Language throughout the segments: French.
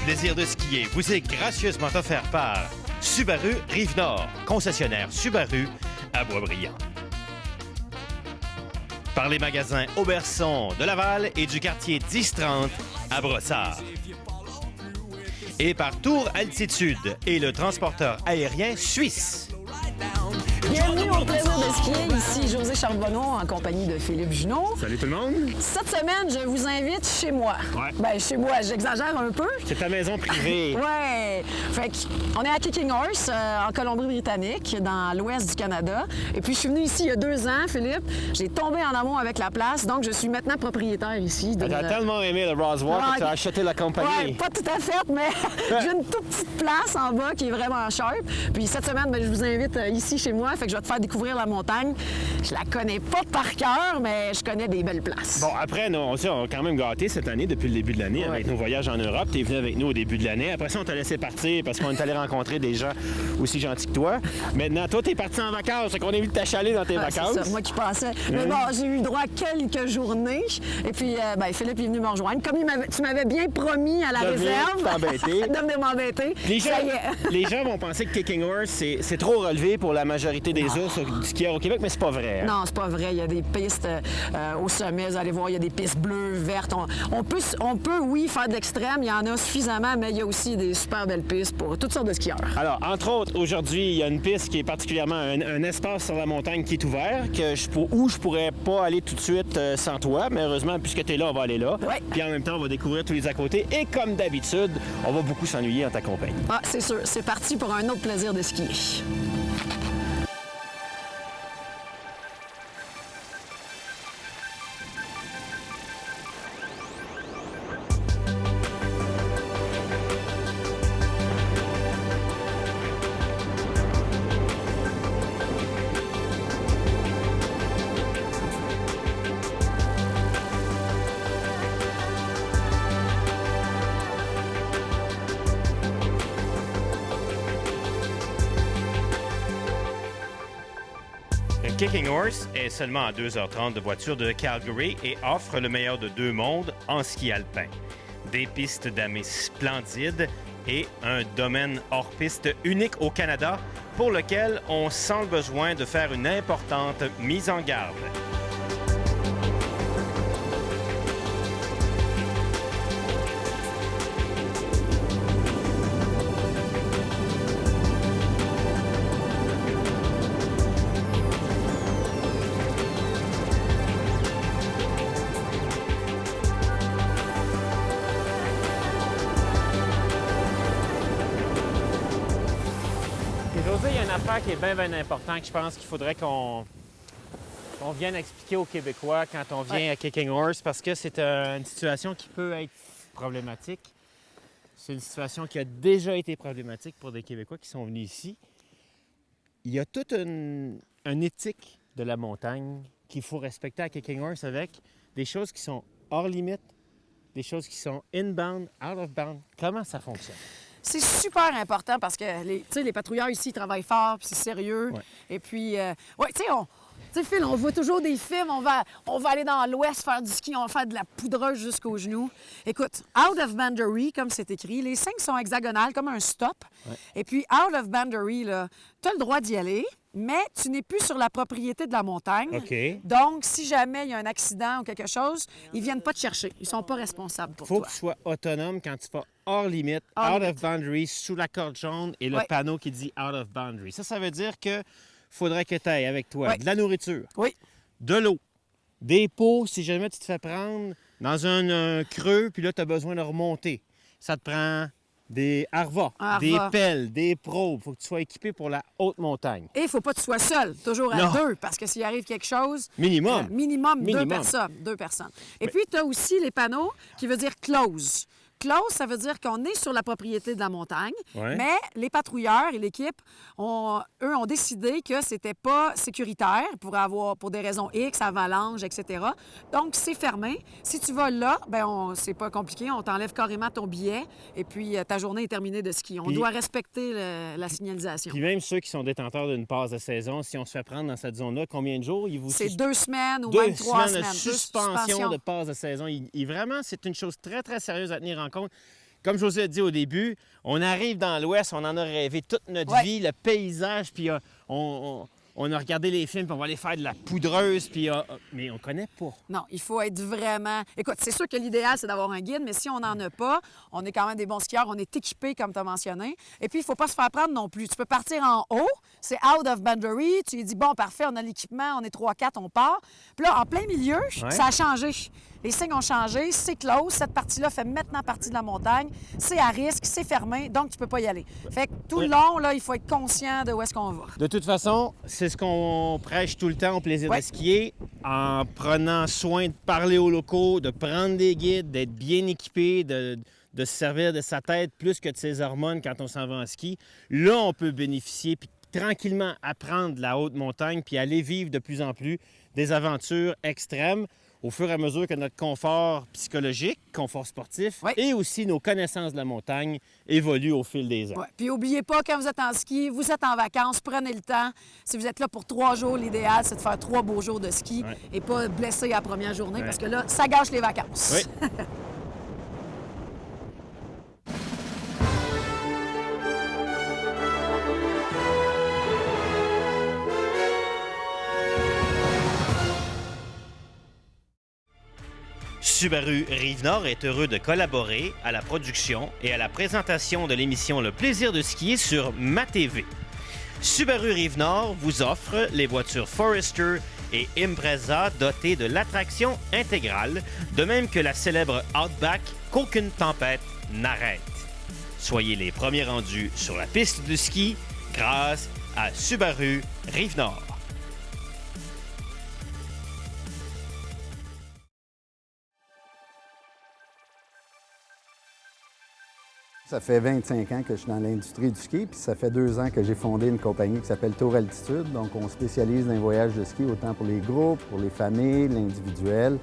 plaisir de skier vous est gracieusement offert par Subaru Rive-Nord, concessionnaire Subaru à Boisbriand. Par les magasins Auberson de Laval et du quartier 1030 à Brossard. Et par Tour Altitude et le transporteur aérien suisse. Bienvenue au plaisir de skier. Ici José Charbonneau en compagnie de Philippe Junot. Salut tout le monde! Cette semaine, je vous invite chez moi. Ouais. Ben, chez moi, j'exagère un peu. C'est ta maison privée. Ouais. Fait on est à Kicking Horse, en Colombie-Britannique, dans l'ouest du Canada. Et puis, je suis venu ici il y a 2 ans, Philippe. J'ai tombé en amour avec la place, donc je suis maintenant propriétaire ici. T'as tellement aimé le Roswell que tu as acheté la compagnie. Ouais, pas tout à fait, mais j'ai une toute petite place en bas qui est vraiment sharp. Puis cette semaine, ben, je vous invite ici chez moi. Fait que je vais te faire découvrir la montagne. Je la connais pas par cœur, mais je connais des belles places. Bon, après, on a quand même gâté cette année, depuis le début de l'année, avec nos voyages en Europe. Tu es venu avec nous au début de l'année. Après ça, on t'a laissé partir parce qu'on est allé rencontrer des gens aussi gentils que toi. Maintenant, toi, tu es parti en vacances. Fait qu'on est venu t'achaler dans tes vacances. C'est ça, moi qui passais. Mais bon, j'ai eu droit à quelques journées. Et puis, Philippe est venu me rejoindre. Comme tu m'avais bien promis à la réserve de venir m'embêter. Les gens vont penser que Kicking Horse, c'est trop relevé pour la majorité des ours du skieur au Québec, mais c'est pas vrai. Hein? Non, c'est pas vrai. Il y a des pistes au sommet. Vous allez voir, il y a des pistes bleues, vertes. On peut, oui, faire de l'extrême. Il y en a suffisamment, mais il y a aussi des super belles pistes pour toutes sortes de skieurs. Alors, entre autres, aujourd'hui, il y a une piste qui est particulièrement un espace sur la montagne qui est ouvert, où je pourrais pas aller tout de suite sans toi. Mais heureusement, puisque tu es là, on va aller là. Ouais. Puis en même temps, on va découvrir tous les à côté. Et comme d'habitude, on va beaucoup s'ennuyer en ta compagnie. Ah, c'est sûr. C'est parti pour un autre plaisir de skier. Kicking Horse est seulement à 2h30 de voiture de Calgary et offre le meilleur de 2 mondes en ski alpin. Des pistes d'amis splendides et un domaine hors piste unique au Canada pour lequel on sent le besoin de faire une importante mise en garde. José, il y a une affaire qui est bien importante que je pense qu'il faudrait qu'on vienne expliquer aux Québécois quand on vient à Kicking Horse parce que c'est une situation qui peut être problématique. C'est une situation qui a déjà été problématique pour des Québécois qui sont venus ici. Il y a toute une éthique de la montagne qu'il faut respecter à Kicking Horse avec des choses qui sont hors limite, des choses qui sont inbound, out of bound. Comment ça fonctionne? C'est super important parce que les patrouilleurs ici, ils travaillent fort, puis c'est sérieux. Ouais. Et puis, Phil, on voit toujours des films, on va aller dans l'ouest faire du ski, on va faire de la poudreuse jusqu'aux genoux. Écoute, out of boundary, comme c'est écrit, les signes sont hexagonales, comme un stop. Ouais. Et puis, out of boundary, tu as le droit d'y aller, mais tu n'es plus sur la propriété de la montagne. Okay. Donc, si jamais il y a un accident ou quelque chose, ils ne viennent pas te chercher. Ils ne sont pas responsables pour toi. Il faut que tu sois autonome quand tu vas hors limite, out of boundary, sous la corde jaune et le panneau qui dit out of boundary. Ça veut dire que faudrait que tu ailles avec toi de la nourriture, de l'eau, des pots si jamais tu te fais prendre dans un creux, puis là, tu as besoin de remonter. Ça te prend des harvas, des pelles, des probes. Il faut que tu sois équipé pour la haute montagne. Et il ne faut pas que tu sois seul, toujours à 2, parce que s'il arrive quelque chose... Minimum. Minimum. 2 personnes. Et puis, tu as aussi les panneaux qui veut dire « close ». Close, ça veut dire qu'on est sur la propriété de la montagne, mais les patrouilleurs et l'équipe, eux, ont décidé que c'était pas sécuritaire pour des raisons X, avalanche, etc. Donc, c'est fermé. Si tu vas là, c'est pas compliqué. On t'enlève carrément ton billet et puis ta journée est terminée de ski. On doit respecter la signalisation. Puis même ceux qui sont détenteurs d'une passe de saison, si on se fait prendre dans cette zone-là, combien de jours? C'est 2 semaines ou même 3 semaines. De suspension de passe de saison. Vraiment, c'est une chose très, très sérieuse à tenir en compte. comme José a dit au début, on arrive dans l'Ouest, on en a rêvé toute notre vie, le paysage, puis on a regardé les films, puis on va aller faire de la poudreuse, puis mais on connaît pas. Non, il faut être vraiment... Écoute, c'est sûr que l'idéal, c'est d'avoir un guide, mais si on n'en a pas, on est quand même des bons skieurs, on est équipés, comme tu as mentionné. Et puis, il ne faut pas se faire prendre non plus. Tu peux partir en haut, c'est out of boundary, tu lui dis, bon, parfait, on a l'équipement, on est 3-4, on part. Puis là, en plein milieu, ça a changé. Les signes ont changé, c'est close, cette partie-là fait maintenant partie de la montagne, c'est à risque, c'est fermé, donc tu peux pas y aller. Fait que tout le long, là, il faut être conscient de où est-ce qu'on va. De toute façon, c'est ce qu'on prêche tout le temps au plaisir de skier, en prenant soin de parler aux locaux, de prendre des guides, d'être bien équipé, de se servir de sa tête plus que de ses hormones quand on s'en va en ski. Là, on peut bénéficier, puis tranquillement apprendre de la haute montagne, puis aller vivre de plus en plus des aventures extrêmes, au fur et à mesure que notre confort psychologique, confort sportif et aussi nos connaissances de la montagne évoluent au fil des ans. Puis n'oubliez pas, quand vous êtes en ski, vous êtes en vacances, prenez le temps. Si vous êtes là pour 3 jours, l'idéal, c'est de faire 3 beaux jours de ski et pas blessé à la première journée parce que là, ça gâche les vacances. Oui. Subaru Rive-Nord est heureux de collaborer à la production et à la présentation de l'émission Le plaisir de skier sur MaTV. Subaru Rive-Nord vous offre les voitures Forester et Impreza dotées de l'attraction intégrale, de même que la célèbre Outback qu'aucune tempête n'arrête. Soyez les premiers rendus sur la piste de ski grâce à Subaru Rive-Nord. Ça fait 25 ans que je suis dans l'industrie du ski, puis ça fait 2 ans que j'ai fondé une compagnie qui s'appelle Tour Altitude. Donc, on spécialise dans les voyages de ski, autant pour les groupes, pour les familles, l'individuel.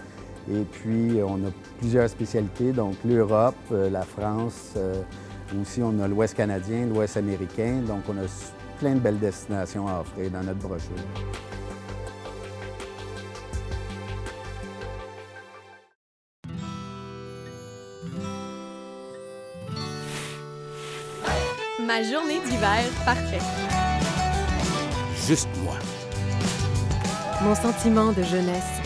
Et puis, on a plusieurs spécialités, donc l'Europe, la France, aussi on a l'Ouest canadien, l'Ouest américain. Donc, on a plein de belles destinations à offrir dans notre brochure. Ma journée d'hiver parfaite. Juste moi. Mon sentiment de jeunesse.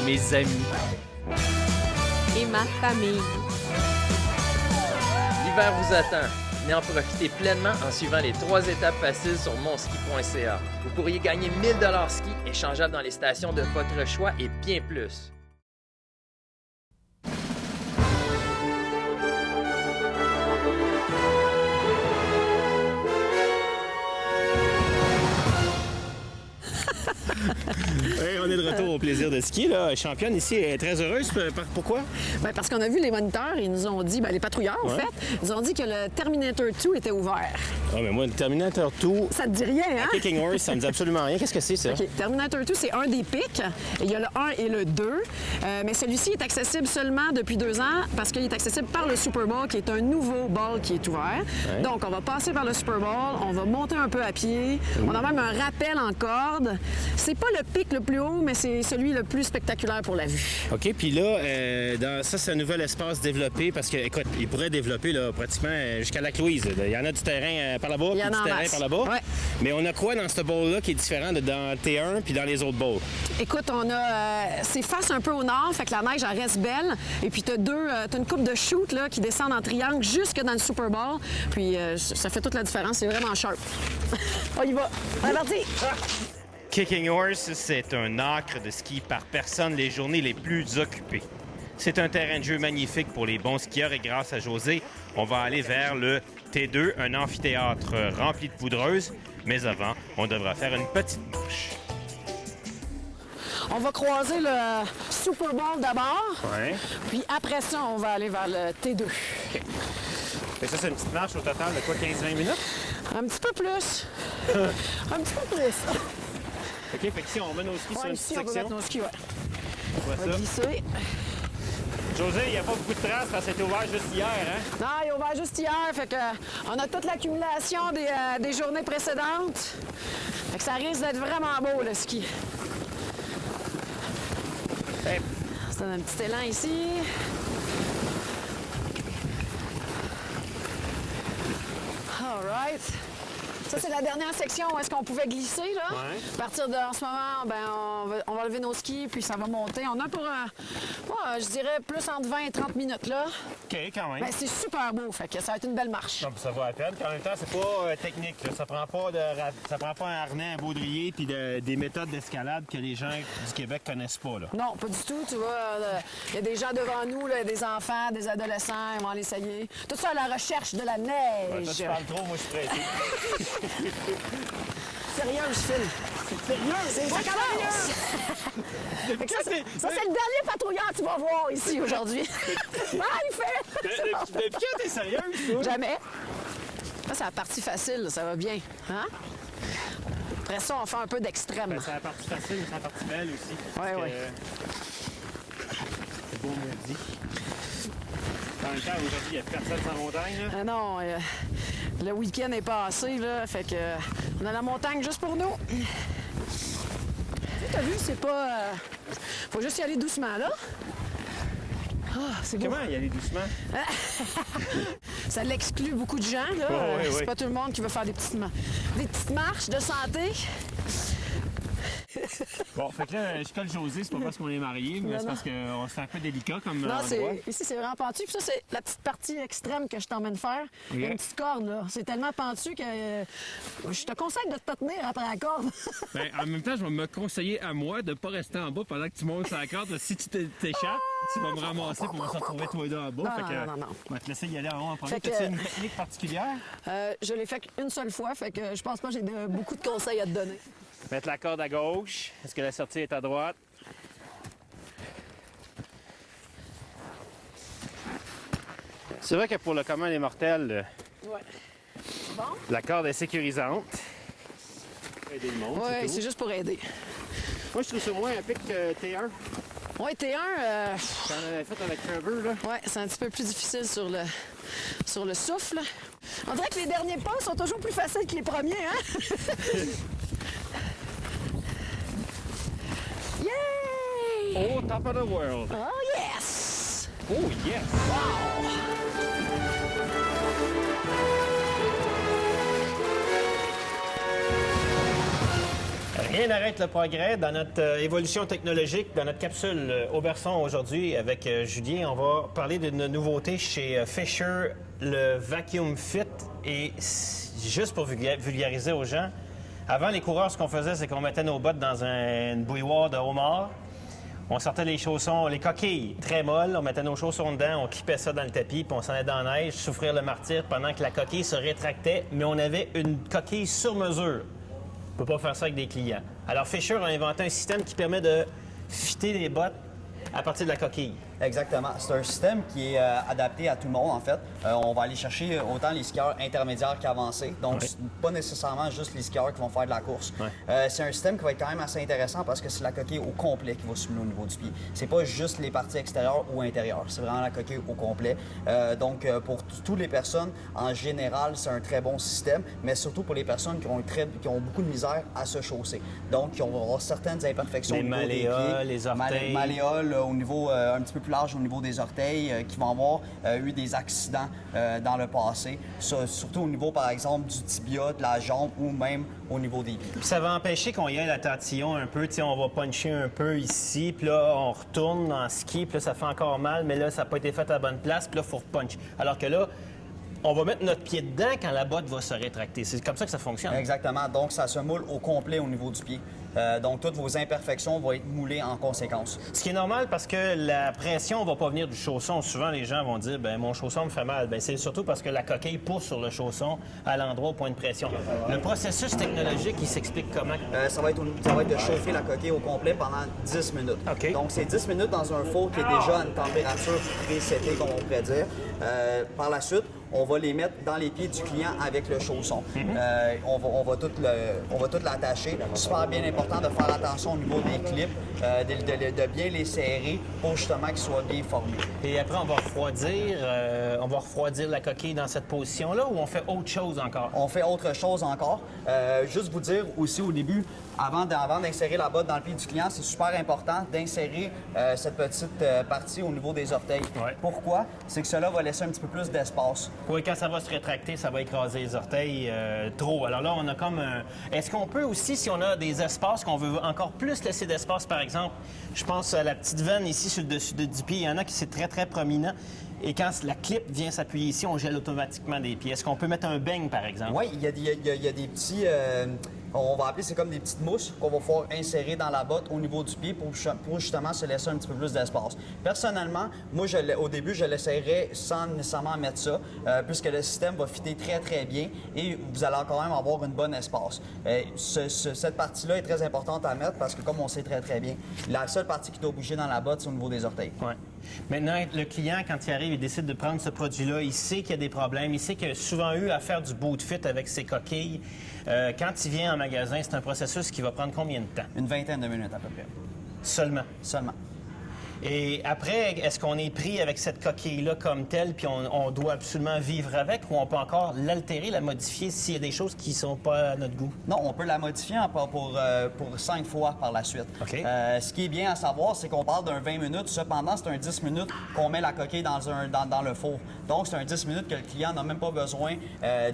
Mes amis. Et ma famille. L'hiver vous attend. Venez en profiter pleinement en suivant les 3 étapes faciles sur monski.ca. Vous pourriez gagner 1000 $ ski échangeables dans les stations de votre choix et bien plus. Hey, on est de retour au plaisir de ski. La championne ici est très heureuse. Pourquoi? Bien, parce qu'on a vu les moniteurs, ils nous ont dit, bien, les patrouilleurs, en fait, ils nous ont dit que le Terminator 2 était ouvert. Ah, mais moi, le Terminator 2... Ça te dit rien, hein? Kicking Horse, ça me dit absolument rien. Qu'est-ce que c'est, ça? OK. Terminator 2, c'est un des pics. Il y a le 1 et le 2. Mais celui-ci est accessible seulement depuis 2 ans parce qu'il est accessible par le Super Bowl, qui est un nouveau ball qui est ouvert. Ouais. Donc, on va passer par le Super Bowl, on va monter un peu à pied. On a même un rappel en corde. C'est pas le pic le plus haut, mais c'est celui le plus spectaculaire pour la vue. OK, puis là, ça, c'est un nouvel espace développé parce que, écoute, il pourrait développer là, pratiquement jusqu'à la Louise. Il y en a du terrain par là-bas, puis du terrain par là-bas. Ouais. Mais on a quoi dans ce bowl-là qui est différent de dans T1 puis dans les autres bowls? Écoute, on a... c'est face un peu au nord, fait que la neige, elle reste belle. Et puis, t'as une coupe de chutes là, qui descendent en triangle jusque dans le Super Bowl. Puis, ça fait toute la différence. C'est vraiment sharp. On y va. On est parti! Kicking Horse, c'est un acre de ski par personne les journées les plus occupées. C'est un terrain de jeu magnifique pour les bons skieurs et grâce à José, on va aller vers le T2, un amphithéâtre rempli de poudreuses. Mais avant, on devra faire une petite marche. On va croiser le Super Bowl d'abord. Ouais. Puis après ça, on va aller vers le T2. OK. Et ça, c'est une petite marche au total de quoi, 15-20 minutes? Un petit peu plus. Un petit peu plus. OK, fait que si on met nos skis sur une ici, petite on va section. mettre nos skis, ouais. On va glisser. José, il n'y a pas beaucoup de traces parce que c'était ouvert juste hier, hein? Non, il est ouvert juste hier, fait que on a toute l'accumulation des journées précédentes. Fait que ça risque d'être vraiment beau, le ski. Hey. On se donne un petit élan ici. tête. Ça, c'est la dernière section où est-ce qu'on pouvait glisser, là. Ouais. À partir de, en ce moment, ben, on va lever nos skis, puis ça va monter. On a pour, je dirais, plus entre 20 et 30 minutes, là. OK, quand même. Ben, c'est super beau, fait que ça va être une belle marche. Non, ça vaut la peine. Puis en même temps, c'est pas technique. Là. Ça prend pas un harnais, un baudrier, puis des méthodes d'escalade que les gens du Québec connaissent pas. Là. Non, pas du tout. Tu vois, il y a des gens devant nous, là, des enfants, des adolescents, ils vont aller essayer. Tout ça à la recherche de la neige. Ouais, toi, tu parles trop, moi, je suis pressé. Sérieux, Phil. Sérieux? C'est ça commence. Fait que ça, c'est le dernier patrouilleur que tu vas voir ici aujourd'hui. Ah, il fait! Depuis quand t'es sérieuse, toi? Jamais. Ça, c'est la partie facile, ça va bien. Hein? Après ça, on fait un peu d'extrême. Ben, c'est la partie facile, mais c'est la partie belle aussi. Oui, oui. C'est beau, maudit. En même temps, aujourd'hui, il n'y a personne sur la montagne. Là. Ah non, le week-end est passé, là, fait que on a la montagne juste pour nous. T'as vu, c'est pas... faut juste y aller doucement, là. Ah, c'est beau. Comment y aller doucement? Ça l'exclut beaucoup de gens, là. oui, C'est oui. pas tout le monde qui veut faire des petites marches de santé. Bon, fait que là, je colle José, c'est pas parce qu'on est mariés, mais Non, c'est non. parce qu'on se fait un peu délicat comme Non, endroit. ici, c'est vraiment pentu. Puis ça, c'est la petite partie extrême que je t'emmène faire. Il y a une petite corde, là. C'est tellement pentu que je te conseille de te tenir après la corde. Ben, en même temps, je vais me conseiller à moi de pas rester en bas pendant que tu montes sur la corde. Si tu t'échappes, tu vas me ramasser pour se retrouver toi deux en bas. Non, fait que, non. Je vais te laisser y aller en haut en premier. Fait que- T'as-tu une technique particulière? Je l'ai fait qu'une seule fois, fait que je pense pas que j'ai beaucoup de conseils à te donner. Mettre la corde à gauche. Est-ce que la sortie est à droite? C'est vrai que pour le commun des mortels, Ouais. Bon? la corde est sécurisante. Aider le monde, Ouais, c'est c'est tout. juste pour aider. Moi, je trouve ça moins épique que T1. Ouais, T1, J'en avais fait avec Trevor, là. ouais, c'est un petit peu plus difficile sur le souffle. On dirait que les derniers pas sont toujours plus faciles que les premiers, hein? Yay! Oh, top of the world! Oh yes! Oh, yes! Rien n'arrête le progrès dans notre évolution technologique, dans notre capsule Auberson aujourd'hui avec Julien. On va parler d'une nouveauté chez Fisher, le Vacuum Fit. Et juste pour vulgariser aux gens, avant les coureurs, ce qu'on faisait, c'est qu'on mettait nos bottes dans une bouilloire de homard. On sortait les chaussons, les coquilles très molles, on mettait nos chaussons dedans, on clippait ça dans le tapis, puis on s'en allait dans la neige, souffrir le martyre pendant que la coquille se rétractait, mais on avait une coquille sur mesure. On ne peut pas faire ça avec des clients. Alors Fisher a inventé un système qui permet de fitter les bottes à partir de la coquille. Exactement. C'est un système qui est adapté à tout le monde, en fait. On va aller chercher autant les skieurs intermédiaires qu'avancés. Donc, c'est pas nécessairement juste les skieurs qui vont faire de la course. C'est un système qui va être quand même assez intéressant parce que c'est la coquille au complet qui va simuler au niveau du pied. C'est pas juste les parties extérieures ou intérieures. C'est vraiment la coquille au complet. Donc, pour toutes les personnes, en général, c'est un très bon système, mais surtout pour les personnes qui ont beaucoup de misère à se chausser. Donc, qui vont avoir certaines imperfections Les au niveau des malléoles, pieds. les orteils. Malléoles au niveau un petit peu plus large au niveau des orteils, qui vont avoir eu des accidents dans le passé, surtout au niveau, par exemple, du tibia, de la jambe ou même au niveau des pieds. Puis ça va empêcher qu'on y aille à tatillon un peu. Tu sais, on va puncher un peu ici, puis là, on retourne en ski, puis là, ça fait encore mal, mais là, ça n'a pas été fait à la bonne place, puis là, il faut repunch. Alors que là, on va mettre notre pied dedans quand la botte va se rétracter. C'est comme ça que ça fonctionne. Exactement. Donc, ça se moule au complet au niveau du pied. Donc, toutes vos imperfections vont être moulées en conséquence. Ce qui est normal parce que la pression ne va pas venir du chausson. Souvent, les gens vont dire ben mon chausson me fait mal. Ben c'est surtout parce que la coquille pousse sur le chausson à l'endroit au point de pression. Le processus technologique, il s'explique comment? Ça va être de chauffer la coquille au complet pendant 10 minutes. OK. Donc, c'est 10 minutes dans un four qui est déjà à une température présétée, comme on pourrait dire. Par la suite, on va les mettre dans les pieds du client avec le chausson. On va tout l'attacher. Super bien important de faire attention au niveau des clips, de bien les serrer pour justement qu'ils soient bien formés. Et après, on va refroidir la coquille dans cette position-là ou on fait autre chose encore? On fait autre chose encore. Juste vous dire aussi au début, avant d'insérer la botte dans le pied du client, c'est super important d'insérer cette petite partie au niveau des orteils. Ouais. Pourquoi? C'est que cela va laisser un petit peu plus d'espace Oui, quand ça va se rétracter, ça va écraser les orteils trop. Alors là, on a comme un... Est-ce qu'on peut aussi, si on a des espaces, qu'on veut encore plus laisser d'espace, par exemple, je pense à la petite veine ici sur le dessus du pied, il y en a qui c'est très, très prominent. Et quand la clip vient s'appuyer ici, on gèle automatiquement des pieds. Est-ce qu'on peut mettre un beigne, par exemple? Oui, il y a des petits... on va appeler, c'est comme des petites mousses qu'on va pouvoir insérer dans la botte au niveau du pied pour justement se laisser un petit peu plus d'espace. Personnellement, moi, au début, je l'essayerais sans nécessairement mettre ça, puisque le système va fitter très, très bien et vous allez quand même avoir une bonne espace. Cette partie-là est très importante à mettre parce que, comme on sait très, très bien, la seule partie qui doit bouger dans la botte, c'est au niveau des orteils. Ouais. Maintenant, le client, quand il arrive, il décide de prendre ce produit-là, il sait qu'il y a des problèmes, il sait qu'il a souvent eu à faire du boot fit avec ses coquilles. Quand il vient en magasin, c'est un processus qui va prendre combien de temps? Une vingtaine de minutes à peu près. Seulement? Seulement. Et après, est-ce qu'on est pris avec cette coquille-là comme telle, puis on doit absolument vivre avec, ou on peut encore l'altérer, la modifier s'il y a des choses qui ne sont pas à notre goût? Non, on peut la modifier pour 5 fois par la suite. OK. Ce qui est bien à savoir, c'est qu'on parle d'un 20 minutes. Cependant, c'est un 10 minutes qu'on met la coquille dans le four. Donc, c'est un 10 minutes que le client n'a même pas besoin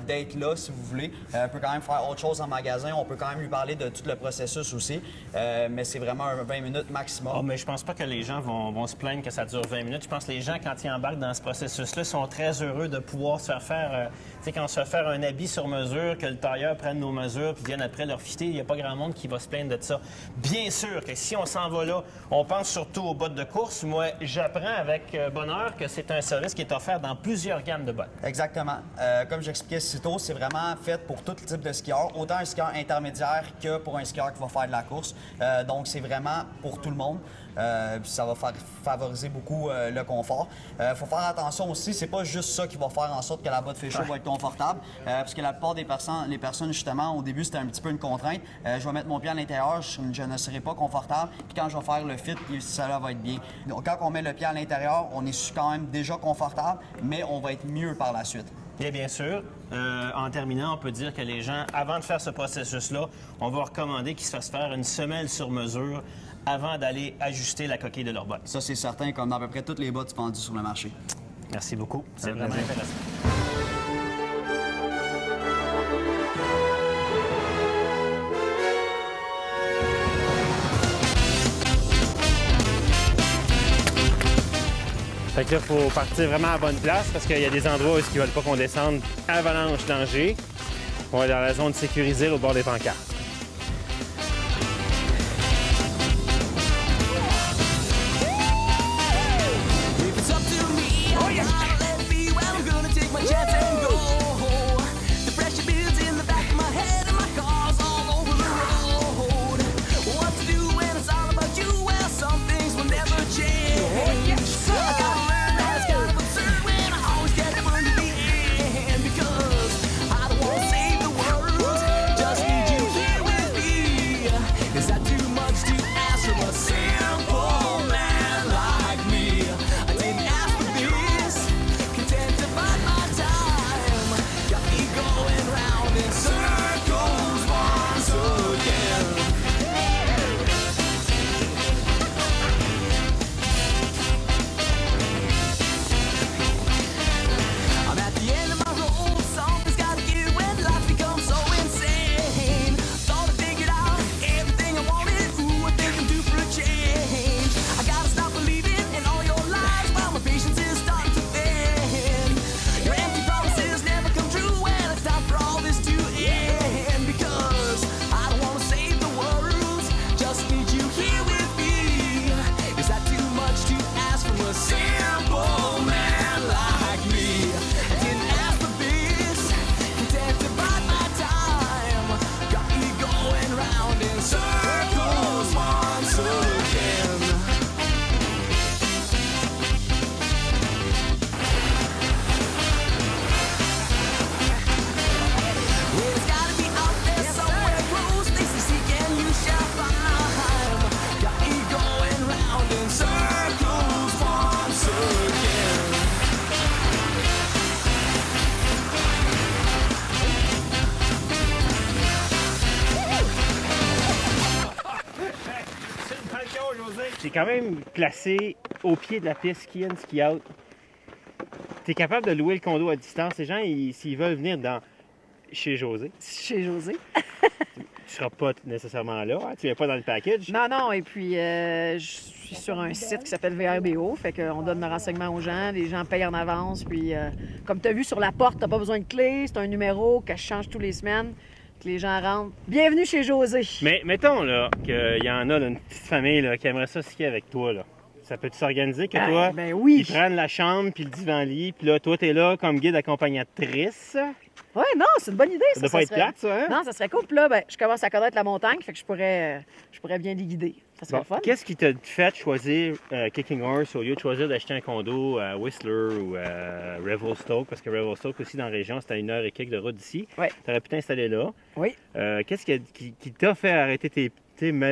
d'être là, si vous voulez. On peut quand même faire autre chose en magasin. On peut quand même lui parler de tout le processus aussi. Mais c'est vraiment un 20 minutes maximum. Oh, mais je pense pas que les gens vont se plaindre que ça dure 20 minutes. Je pense que les gens, quand ils embarquent dans ce processus-là, sont très heureux de pouvoir se faire tu sais, quand on se fait faire un habit sur mesure, que le tailleur prenne nos mesures puis vienne après leur fitter, il n'y a pas grand monde qui va se plaindre de ça. Bien sûr que si on s'en va là, on pense surtout aux bottes de course. Moi, j'apprends avec bonheur que c'est un service qui est offert dans plusieurs gammes de bottes. Exactement. Comme j'expliquais si tôt, c'est vraiment fait pour tout type de skieur, autant un skieur intermédiaire que pour un skieur qui va faire de la course. Donc, c'est vraiment pour tout le monde. Puis ça va favoriser beaucoup le confort. Faut faire attention aussi, c'est pas juste ça qui va faire en sorte que la botte fait chaud va être confortable, parce que la plupart des personnes, justement, au début, c'était un petit peu une contrainte. Je vais mettre mon pied à l'intérieur, je ne serai pas confortable, puis quand je vais faire le fit, ça va être bien. Donc, quand on met le pied à l'intérieur, on est quand même déjà confortable, mais on va être mieux par la suite. Bien sûr. En terminant, on peut dire que les gens, avant de faire ce processus-là, on va recommander qu'ils se fassent faire une semelle sur mesure avant d'aller ajuster la coquille de leur botte. Ça, c'est certain, comme dans à peu près toutes les bottes vendues sur le marché. Merci beaucoup. C'est vraiment intéressant. Fait que là, il faut partir vraiment à la bonne place parce qu'il y a des endroits où ils ne veulent pas qu'on descende avalanche danger. On est dans la zone sécurisée au bord des pancartes. C'est quand même placé au pied de la piste ski in, ski out. tu es capable de louer le condo à distance. Les gens, s'ils veulent venir chez José, Chez José. tu seras pas nécessairement là. Hein? Tu viens pas dans le package. Non, et puis je suis sur un site qui s'appelle VRBO, fait qu'on donne le renseignement aux gens, les gens payent en avance, puis comme tu as vu sur la porte, t'as pas besoin de clé, c'est un numéro que je change tous les semaines, que les gens rentrent. Bienvenue chez José! Mais mettons là qu'il y en a une petite famille là, qui aimerait ça skier avec toi. Là. Ça peut-tu s'organiser que toi, ben oui. ils prennent la chambre puis le divan-lit, puis là, toi, t'es là comme guide accompagnatrice. Ouais, non, c'est une bonne idée, Ça doit pas être plate, ça, hein? Non, ça serait cool. Puis là, ben, je commence à connaître la montagne, fait que je pourrais bien les guider. Ça serait Bon, fun. qu'est-ce qui t'a fait choisir Kicking Horse au lieu de choisir d'acheter un condo à Whistler ou à Revelstoke? Parce que Revelstoke aussi, dans la région, c'est à 1 heure et quelques de route d'ici. Ouais. Tu aurais pu t'installer là. Oui. Qu'est-ce qui t'a fait arrêter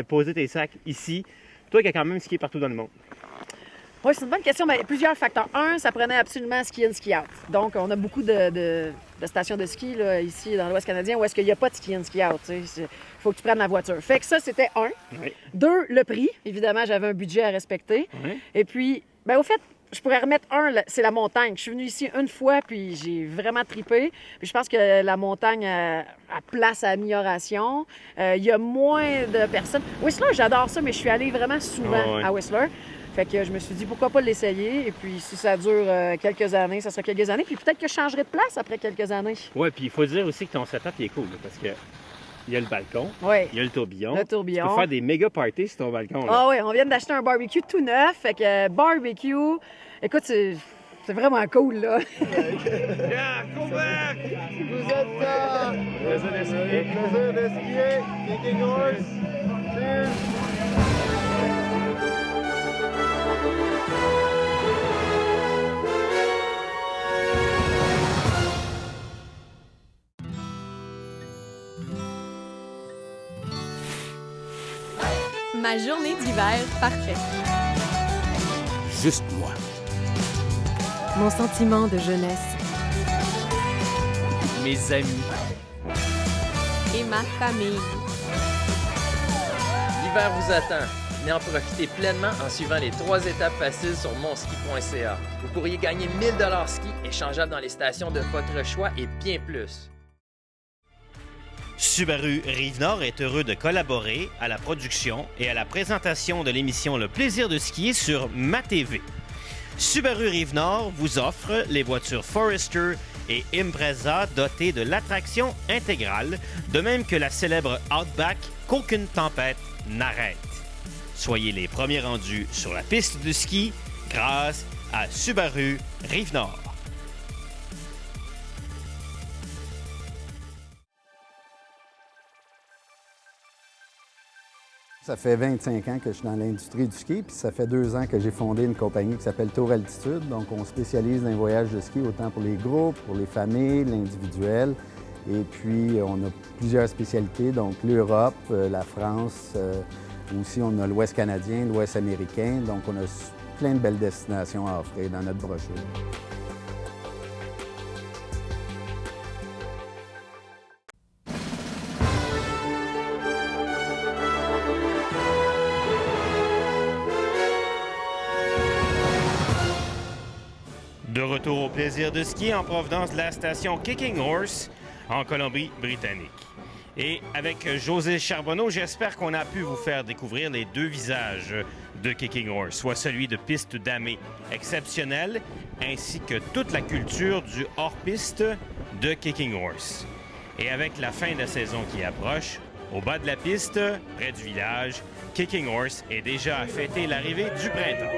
poser tes sacs ici? Toi qui as quand même skié partout dans le monde. Oui, c'est une bonne question. Mais plusieurs facteurs. Un, ça prenait absolument ski in, ski out. Donc, on a beaucoup de stations de ski là, ici dans l'Ouest canadien où est-ce qu'il n'y a pas de ski in, ski out. Il faut que tu prennes la voiture. Fait que ça, c'était un. Oui. Deux, le prix. Évidemment, j'avais un budget à respecter. Oui. Et puis, ben, au fait, je pourrais remettre c'est la montagne. Je suis venue ici une fois, puis j'ai vraiment tripé. Puis je pense que la montagne a place à amélioration. Il y a moins de personnes. Whistler, j'adore ça, mais je suis allée vraiment souvent à Whistler. Fait que je me suis dit, pourquoi pas l'essayer? Et puis, si ça dure quelques années, ça sera quelques années. Puis peut-être que je changerai de place après quelques années. Oui, puis il faut dire aussi que ton setup il est cool, là, parce que il y a le balcon, Oui. il y a le tourbillon. Le tourbillon. Tu peux faire des méga parties sur ton balcon. Là. Ah oui, on vient d'acheter un barbecue tout neuf. Fait que barbecue, écoute, c'est vraiment cool, là. Yeah, go back! Vous êtes plaisir de skier, Kicking Horse. Cheers! Ma journée d'hiver parfaite. Juste moi. Mon sentiment de jeunesse Mes amis. et ma famille. L'hiver vous attend. Venez en profiter pleinement en suivant les 3 étapes faciles sur monski.ca. Vous pourriez gagner 1 000 $ ski échangeables dans les stations de votre choix et bien plus. Subaru Rive-Nord est heureux de collaborer à la production et à la présentation de l'émission Le plaisir de skier sur MaTV. Subaru Rive-Nord vous offre les voitures Forester et Impreza dotées de l'attraction intégrale, de même que la célèbre Outback qu'aucune tempête n'arrête. Soyez les premiers rendus sur la piste de ski grâce à Subaru Rive-Nord. Ça fait 25 ans que je suis dans l'industrie du ski, puis ça fait 2 ans que j'ai fondé une compagnie qui s'appelle Tour Altitude. Donc, on spécialise dans les voyages de ski, autant pour les groupes, pour les familles, l'individuel. Et puis, on a plusieurs spécialités, donc l'Europe, la France, aussi on a l'Ouest canadien, l'Ouest américain. Donc, on a plein de belles destinations à offrir dans notre brochure. De retour au plaisir de skier en provenance de la station Kicking Horse en Colombie-Britannique. Et avec José Charbonneau, j'espère qu'on a pu vous faire découvrir les 2 visages de Kicking Horse, soit celui de piste damée exceptionnelle, ainsi que toute la culture du hors-piste de Kicking Horse. Et avec la fin de la saison qui approche, au bas de la piste, près du village, Kicking Horse est déjà à fêter l'arrivée du printemps.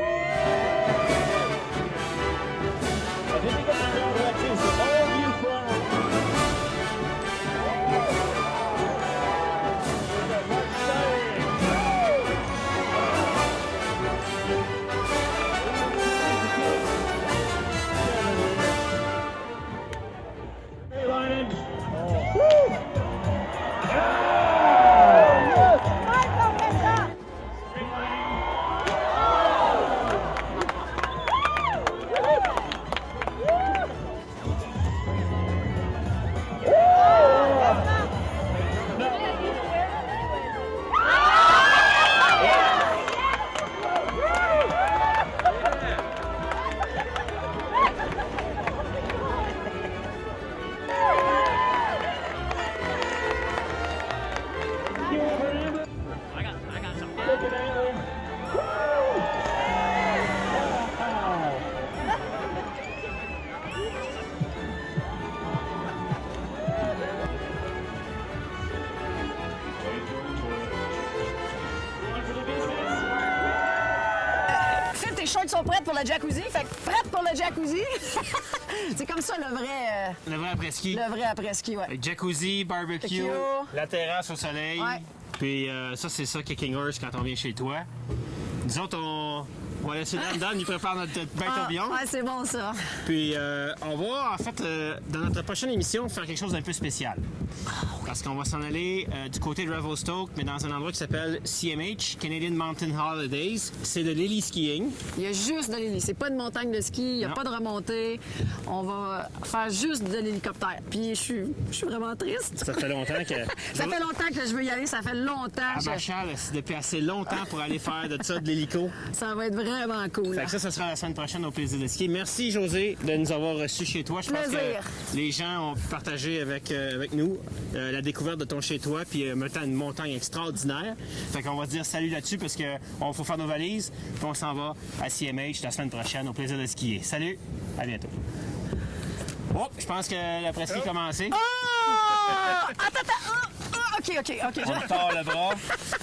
sont prêtes pour le jacuzzi. Fait que prête pour le jacuzzi. C'est comme ça le vrai... Le vrai après-ski. Le vrai après-ski, ouais. Avec jacuzzi, barbecue, la terrasse au soleil. Ouais. Puis ça, c'est ça, Kicking Horse, quand on vient chez toi. Nous autres, on va laisser Dan, il prépare notre bain tourbillon. Ouais, c'est bon, ça. Puis on va, en fait, dans notre prochaine émission, faire quelque chose d'un peu spécial. Parce qu'on va s'en aller du côté de Revelstoke, mais dans un endroit qui s'appelle CMH, Canadian Mountain Holidays. C'est de l'héli skiing. Il y a juste de l'héli. C'est pas de montagne de ski, il n'y a pas de remontée. On va faire juste de l'hélicoptère. Puis je suis vraiment triste. Ça fait longtemps que... Ça fait longtemps que je veux y aller, ça fait longtemps. À Machal, c'est depuis assez longtemps pour aller faire de ça, de l'hélico. Ça va être vraiment cool. Fait que ça sera la semaine prochaine au plaisir de skier. Merci, Josée, de nous avoir reçus chez toi. Je pense que les gens ont partagé avec nous la découverte de ton chez-toi, puis en même temps une montagne extraordinaire. Fait qu'on va se dire salut là-dessus parce qu'on faut faire nos valises, puis on s'en va à CMH la semaine prochaine au plaisir de skier. Salut, à bientôt. Oh, je pense que l'après-ski a commencé. Oh! Attends! OK. On tord le bras.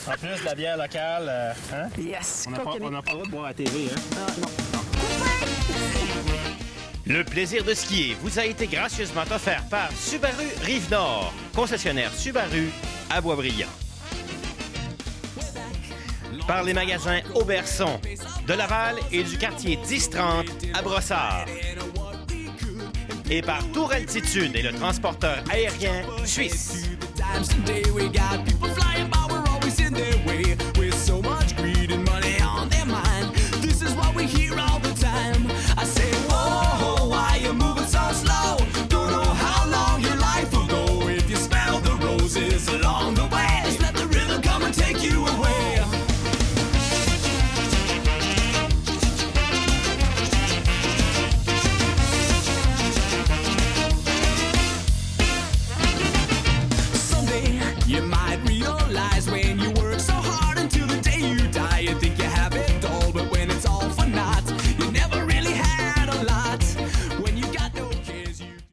En plus, de la bière locale. Hein? Yes. On n'a pas le droit de boire à la TV. Hein? Le plaisir de skier vous a été gracieusement offert par Subaru Rive-Nord, concessionnaire Subaru à Boisbriand. Par les magasins Auberson de Laval et du quartier 1030 à Brossard. Et par Tour Altitude et le transporteur aérien suisse. Times today we got people flying by, we're always in their way.